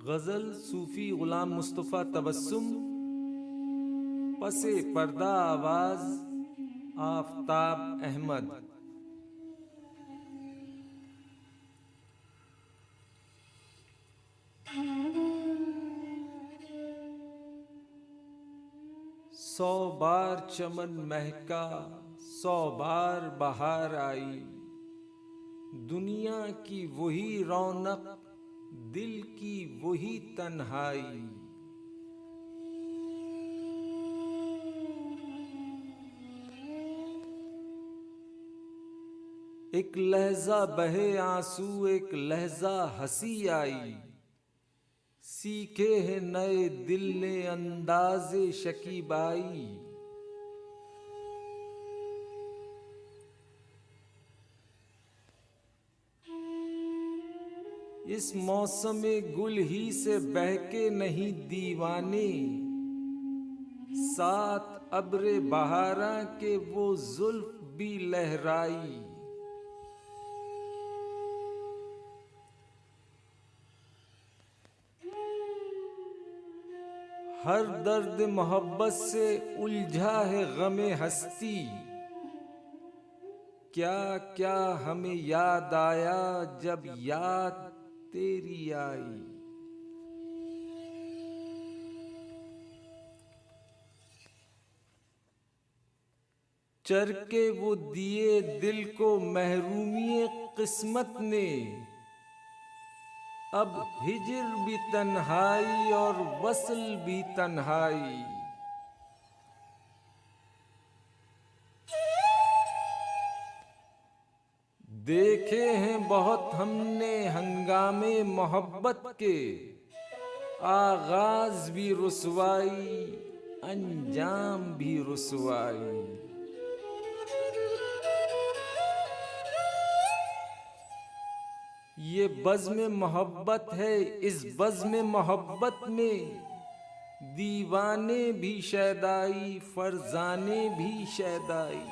गजल सूफी गुलाम मुस्तफ़ा तबस्सुम, पसे पर्दा आवाज आफताब अहमद। सौ बार चमन महका, सौ बार बहार आई, दुनिया की वही रौनक, दिल की वही तन्हाई। एक लहजा बहे आंसू, एक लहजा हंसी आई, सीखे हैं नए दिल ने अंदाज़े शकीबाई। इस मौसमे गुल ही से बहके नहीं दीवाने, साथ अब्रे बहारा के वो जुल्फ भी लहराई। हर दर्द मोहब्बत से उलझा है गमे हस्ती, क्या क्या हमें याद आया जब याद तेरी आई। चरके वो दिए दिल को महरूमी किस्मत ने, अब हिजर भी तन्हाई और वसल भी तन्हाई। देखे हैं बहुत हमने हंगामे मोहब्बत के, आगाज भी रुसवाई अंजाम भी रुसवाई। ये बज़्म मोहब्बत है, इस बज़्म मोहब्बत में दीवाने भी शैदाई, फरजाने भी शैदाई।